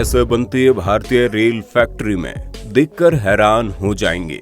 कैसे बनती है भारतीय रेल फैक्ट्री में, देखकर हैरान हो जाएंगे।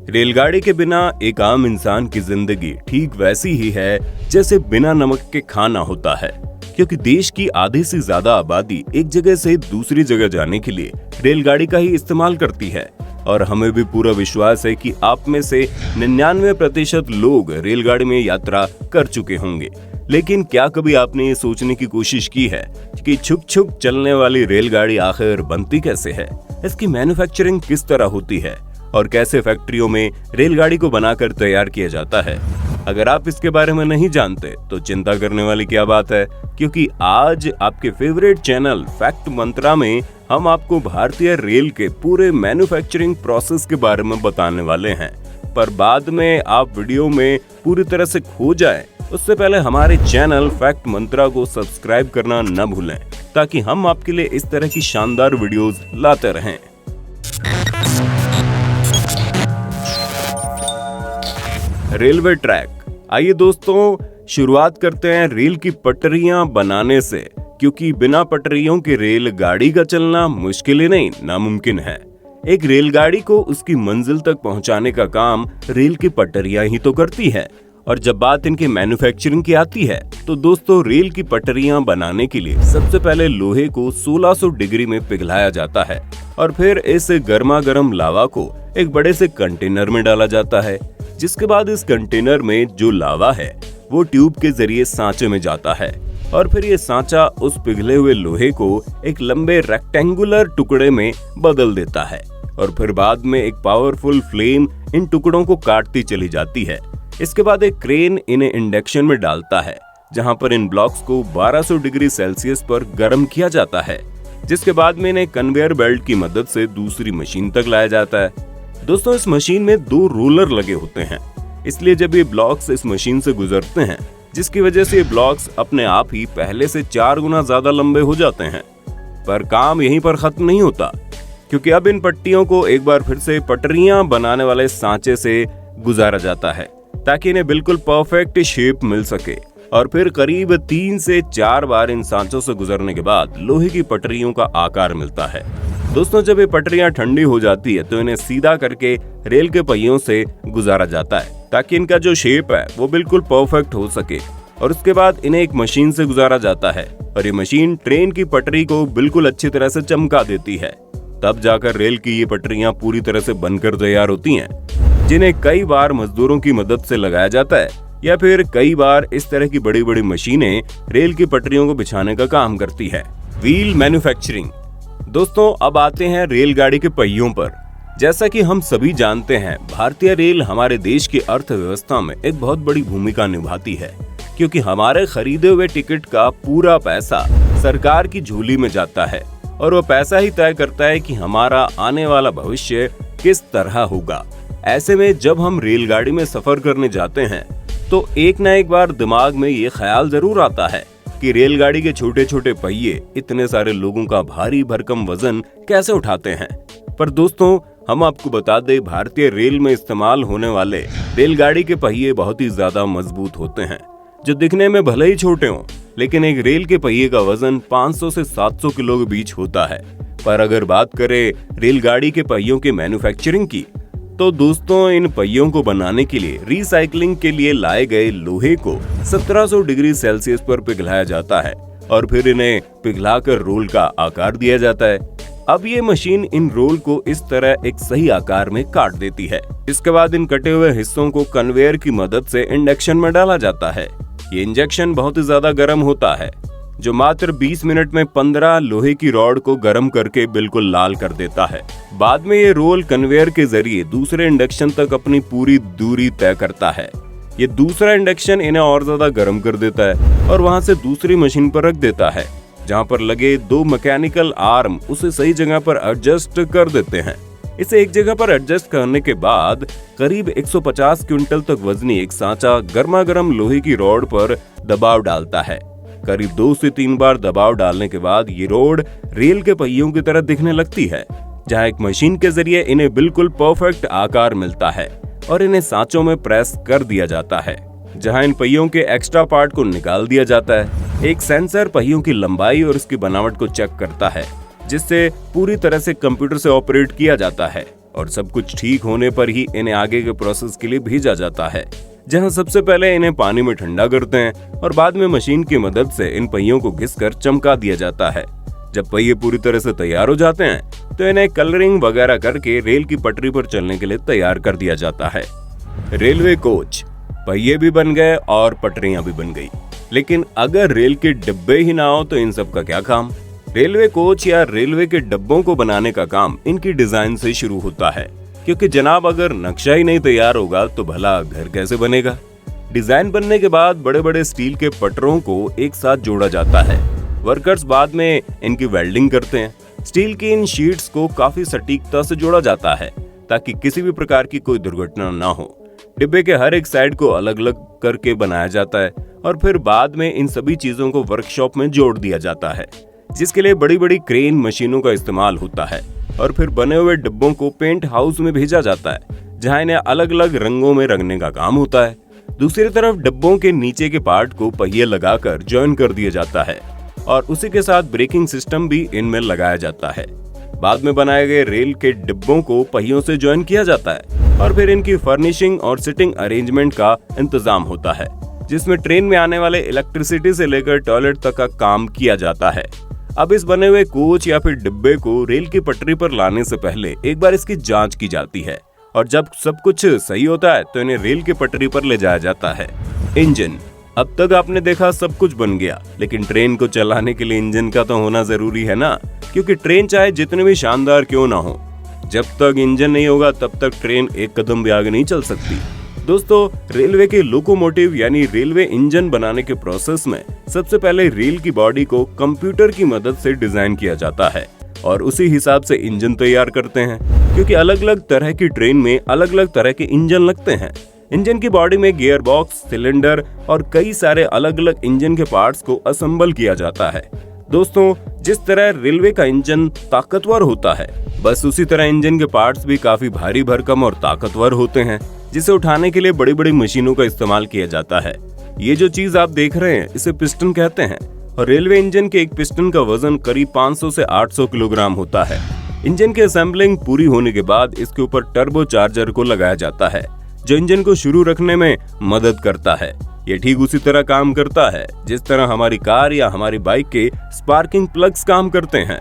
रेलगाड़ी के बिना एक आम इंसान की जिंदगी ठीक वैसी ही है जैसे बिना नमक के खाना होता है, क्योंकि देश की आधे से ज्यादा आबादी एक जगह से दूसरी जगह जाने के लिए रेलगाड़ी का ही इस्तेमाल करती है। और हमें भी पूरा विश्वास है कि आप में से 99% लोग रेलगाड़ी में यात्रा कर चुके होंगे। लेकिन क्या कभी आपने ये सोचने की कोशिश की है कि छुक छुक चलने वाली रेलगाड़ी आखिर बनती कैसे है, इसकी मैन्युफैक्चरिंग किस तरह होती है और कैसे फैक्ट्रियों में रेलगाड़ी को बनाकर तैयार किया जाता है? अगर आप इसके बारे में नहीं जानते तो चिंता करने वाली क्या बात है, क्योंकि आज आपके फेवरेट चैनल फैक्ट मंत्रा में हम आपको भारतीय रेल के पूरे मैन्युफैक्चरिंग प्रोसेस के बारे में बताने वाले हैं। पर बाद में आप वीडियो में पूरी तरह से खो जाएं, उससे पहले हमारे चैनल फैक्ट मंत्रा को सब्सक्राइब करना न भूलें, ताकि हम आपके लिए इस तरह की शानदार वीडियोस लाते रहें। Railway track. आइए दोस्तों, शुरुआत करते हैं रेल की पटरियां बनाने से, क्योंकि बिना पटरियों के रेलगाड़ी का चलना मुश्किल ही नहीं, नामुमकिन है। एक रेलगाड़ी को उसकी मंजिल तक पहुंचाने का काम रेल की पटरियां ही तो करती है। और जब बात इनकी मैन्युफैक्चरिंग की आती है तो दोस्तों, रेल की पटरियां बनाने के लिए सबसे पहले लोहे को 1600 डिग्री में पिघलाया जाता है और फिर इस गर्मा गर्म लावा को एक बड़े से कंटेनर में डाला जाता है, जिसके बाद इस कंटेनर में जो लावा है वो ट्यूब के जरिए सांचे में जाता है और फिर ये सांचा उस पिघले हुए लोहे को एक लंबे रेक्टेंगुलर टुकड़े में बदल देता है और फिर बाद में एक पावरफुल फ्लेम इन टुकड़ों को काटती चली जाती है। इसके बाद एक क्रेन इन्हें इंडक्शन में डालता है, जहां पर इन ब्लॉक्स को 1200 डिग्री सेल्सियस पर गर्म किया जाता है, जिसके बाद में इन्हें कन्वेयर बेल्ट की मदद से दूसरी मशीन तक लाया जाता है। दोस्तों, इस मशीन में 2 रोलर लगे होते हैं, इसलिए जब ये ब्लॉक्स इस मशीन से गुजरते हैं, जिसकी वजह से ये ब्लॉक्स अपने आप ही पहले से 4 गुना ज्यादा लंबे हो जाते हैं। पर काम यहीं पर खत्म नहीं होता, क्योंकि अब इन पट्टियों को एक बार फिर से पटरियां बनाने वाले सांचे से गुजारा जाता है, ताकि इन्हें बिल्कुल परफेक्ट शेप मिल सके। और फिर करीब 3 से 4 बार इन सांचों से गुजरने के बाद लोहे की पटरियों का आकार मिलता है। दोस्तों, जब ये पटरियां ठंडी हो जाती है तो इन्हें सीधा करके रेल के पहियों से गुजारा जाता है, ताकि इनका जो शेप है वो बिल्कुल परफेक्ट हो सके। और उसके बाद इन्हें एक मशीन से गुजारा जाता है और ये मशीन ट्रेन की पटरी को बिल्कुल अच्छी तरह से चमका देती है। तब जाकर रेल की ये पटरियां पूरी तरह से बनकर तैयार होती हैं, जिन्हें कई बार मजदूरों की मदद से लगाया जाता है या फिर कई बार इस तरह की बड़ी बड़ी मशीनें रेल की पटरियों को बिछाने का काम करती है। Wheel manufacturing. दोस्तों, अब आते हैं रेलगाड़ी के पहियों पर। जैसा कि हम सभी जानते हैं, भारतीय रेल हमारे देश की अर्थव्यवस्था में एक बहुत बड़ी भूमिका निभाती है, क्योंकि हमारे खरीदे हुए टिकट का पूरा पैसा सरकार की झोली में जाता है और वो पैसा ही तय करता है कि हमारा आने वाला भविष्य किस तरह होगा। ऐसे में जब हम रेलगाड़ी में सफर करने जाते हैं तो एक न एक बार दिमाग में ये ख्याल जरूर आता है कि रेलगाड़ी के छोटे छोटे पहिए इतने सारे लोगों का भारी भरकम वजन कैसे उठाते हैं। पर दोस्तों, हम आपको बता दें, भारतीय रेल में इस्तेमाल होने वाले रेलगाड़ी के पहिए बहुत ही ज्यादा मजबूत होते हैं, जो दिखने में भले ही छोटे हों, लेकिन एक रेल के पहिए का वजन 500 से 700 किलो के बीच होता है। पर अगर बात करें रेलगाड़ी के पहियों के मैन्युफैक्चरिंग की, तो दोस्तों, इन पहियों को बनाने के लिए रिसाइकलिंग के लिए लाए गए लोहे को 1700 डिग्री सेल्सियस पर पिघलाया जाता है और फिर इन्हें पिघलाकर रोल का आकार दिया जाता है। अब ये मशीन इन रोल को इस तरह एक सही आकार में काट देती है। इसके बाद इन कटे हुए हिस्सों को कन्वेयर की मदद से इंडक्शन में डाला जाता है। ये इंजेक्शन बहुत ही ज्यादा गर्म होता है, जो मात्र 20 मिनट में 15 लोहे की रॉड को गर्म करके बिल्कुल लाल कर देता है। बाद में ये रोल कन्वेयर के जरिए दूसरे इंडक्शन तक अपनी पूरी दूरी तय करता है। ये दूसरा इंडक्शन इन्हें और ज्यादा गर्म कर देता है और वहां से दूसरी मशीन पर रख देता है, जहां पर लगे 2 मैकेनिकल आर्म उसे सही जगह पर एडजस्ट कर देते हैं। इसे एक जगह पर एडजस्ट करने के बाद करीब 150 क्विंटल तक वजनी एक सांचा गर्मा गर्म लोहे की रॉड पर दबाव डालता है। करीब 2 से 3 बार दबाव डालने के बाद ये रॉड रेल के पहियों की तरह दिखने लगती है, जहां एक मशीन के जरिए इन्हें बिल्कुल परफेक्ट आकार मिलता है और इन्हें सांचों में प्रेस कर दिया जाता है, जहां इन पहियों के एक्स्ट्रा पार्ट को निकाल दिया जाता है। एक सेंसर पहियों की लंबाई और उसकी बनावट को चेक करता है, जिससे पूरी तरह से कंप्यूटर से ऑपरेट किया जाता है और सब कुछ ठीक होने पर ही इन्हें आगे के प्रोसेस के लिए भेजा जाता है, जहां सबसे पहले इन्हें पानी में ठंडा करते हैं और बाद में मशीन की मदद से इन पहियों को घिसकर चमका दिया जाता है। जब पहिए पूरी तरह से तैयार हो जाते हैं तो इन्हें कलरिंग वगैरह करके रेल की पटरी पर चलने के लिए तैयार कर दिया जाता है। रेलवे कोच, पहिए भी बन गए और पटरियां भी बन गई, लेकिन अगर रेल के डिब्बे ही ना हो तो इन सब का क्या काम। रेलवे कोच या रेलवे के डिब्बों को बनाने का काम इनकी डिजाइन से शुरू होता है, क्योंकि जनाब अगर नक्शा ही नहीं तैयार होगा तो भला घर कैसे बनेगा। डिजाइन बनने के बाद बड़े बड़े स्टील के पटरों को एक साथ जोड़ा जाता है। वर्कर्स बाद में इनकी वेल्डिंग करते हैं। स्टील की इन शीट्स को काफी सटीकता से जोड़ा जाता है ताकि किसी भी प्रकार की कोई दुर्घटना ना हो। डिब्बे के हर एक साइड को अलग अलग करके बनाया जाता है और फिर बाद में इन सभी चीजों को वर्कशॉप में जोड़ दिया जाता है, जिसके लिए बड़ी बड़ी क्रेन मशीनों का इस्तेमाल होता है और फिर बने हुए डिब्बों को पेंट हाउस में भेजा जाता है, जहां इन्हें अलग अलग रंगों में रंगने का काम होता है। दूसरी तरफ डिब्बों के नीचे के पार्ट को पहिए लगाकर जॉइन कर दिया जाता है और उसी के साथ ब्रेकिंग सिस्टम भी इनमें लगाया जाता है। बाद में बनाए गए रेल के डिब्बों को पहियों से जॉइन किया जाता है और फिर इनकी फर्निशिंग और सिटिंग अरेंजमेंट का इंतजाम होता है, जिसमें ट्रेन में आने वाले इलेक्ट्रिसिटी से लेकर टॉयलेट तक का काम किया जाता है। अब इस बने हुए कोच या फिर डिब्बे को रेल की पटरी पर लाने से पहले एक बार इसकी जांच की जाती है और जब सब कुछ सही होता है तो इन्हें रेल की पटरी पर ले जाया जाता है। इंजन, अब तक आपने देखा सब कुछ बन गया, लेकिन ट्रेन को चलाने के लिए इंजन का तो होना जरूरी है ना, क्योंकि ट्रेन चाहे जितने भी शानदार क्यों ना हो, जब तक इंजन नहीं होगा तब तक ट्रेन एक कदम भी आगे नहीं चल सकती। दोस्तों, रेलवे के लोकोमोटिव यानी रेलवे इंजन बनाने के प्रोसेस में सबसे पहले रेल की बॉडी को कंप्यूटर की मदद से डिजाइन किया जाता है और उसी हिसाब से इंजन तैयार करते हैं, क्योंकि अलग अलग तरह की ट्रेन में अलग अलग तरह के इंजन लगते हैं। इंजन की बॉडी में गियर बॉक्स, सिलेंडर और कई सारे अलग अलग इंजन के पार्ट्स को असेंबल किया जाता है। दोस्तों, जिस तरह रेलवे का इंजन ताकतवर होता है, बस उसी तरह इंजन के पार्ट्स भी काफी भारी भरकम और ताकतवर होते हैं, जिसे उठाने के लिए बड़ी बड़ी मशीनों का इस्तेमाल किया जाता है। ये जो चीज आप देख रहे हैं इसे पिस्टन कहते हैं और रेलवे इंजन के एक पिस्टन का वजन करीब 500 से 800 किलोग्राम होता है। इंजन की असेंबलिंग पूरी होने के बाद इसके ऊपर टर्बो चार्जर को लगाया जाता है, जो इंजन को शुरू रखने में मदद करता है। ये ठीक उसी तरह काम करता है जिस तरह हमारी कार या हमारी बाइक के स्पार्किंग प्लग्स काम करते हैं।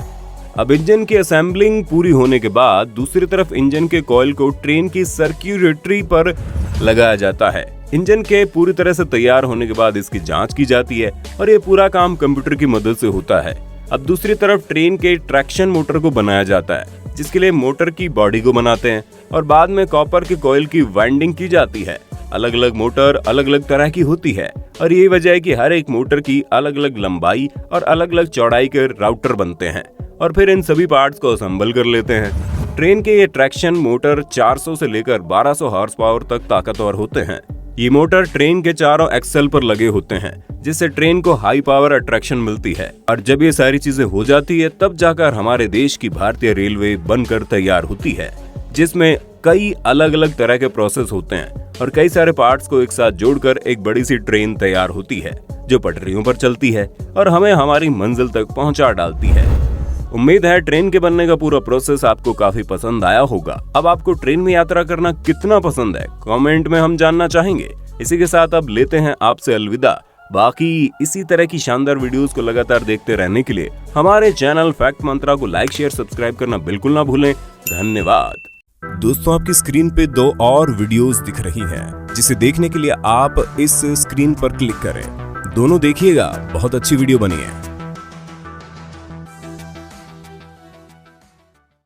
अब इंजन की असेंबलिंग पूरी होने के बाद दूसरी तरफ इंजन के कॉइल को ट्रेन की सर्क्यूलेटरी पर लगाया जाता है। इंजन के पूरी तरह से तैयार होने के बाद इसकी जांच की जाती है और ये पूरा काम कंप्यूटर की मदद से होता है। अब दूसरी तरफ ट्रेन के ट्रैक्शन मोटर को बनाया जाता है, जिसके लिए मोटर की बॉडी को बनाते हैं और बाद में कॉपर के कॉइल की वाइंडिंग की जाती है। अलग अलग मोटर अलग अलग तरह की होती है और यही वजह है कि हर एक मोटर की अलग अलग लंबाई और अलग अलग चौड़ाई के राउटर बनते हैं और फिर इन सभी पार्ट्स को असेंबल कर लेते हैं। ट्रेन के ये ट्रैक्शन मोटर 400 से लेकर 1200 हॉर्स पावर तक ताकतवर होते हैं। ये मोटर ट्रेन के चारों एक्सल पर लगे होते हैं, जिससे ट्रेन को हाई पावर अट्रैक्शन मिलती है और जब ये सारी चीजें हो जाती है तब जाकर हमारे देश की भारतीय रेलवे बनकर तैयार होती है, जिसमें कई अलग अलग तरह के प्रोसेस होते हैं और कई सारे पार्ट्स को एक साथ जोड़कर एक बड़ी सी ट्रेन तैयार होती है, जो पटरियों पर चलती है और हमें हमारी मंजिल तक पहुंचा डालती है। उम्मीद है ट्रेन के बनने का पूरा प्रोसेस आपको काफी पसंद आया होगा। अब आपको ट्रेन में यात्रा करना कितना पसंद है, कमेंट में हम जानना चाहेंगे। इसी के साथ अब लेते हैं आपसे अलविदा। बाकी इसी तरह की शानदार वीडियोस को लगातार देखते रहने के लिए हमारे चैनल फैक्ट मंत्रा को लाइक, शेयर, सब्सक्राइब करना बिल्कुल ना भूलें। धन्यवाद। दोस्तों, आपकी स्क्रीन पे 2 और वीडियोस दिख रही हैं, जिसे देखने के लिए आप इस स्क्रीन पर क्लिक करें। दोनों देखिएगा, बहुत अच्छी वीडियो बनी है।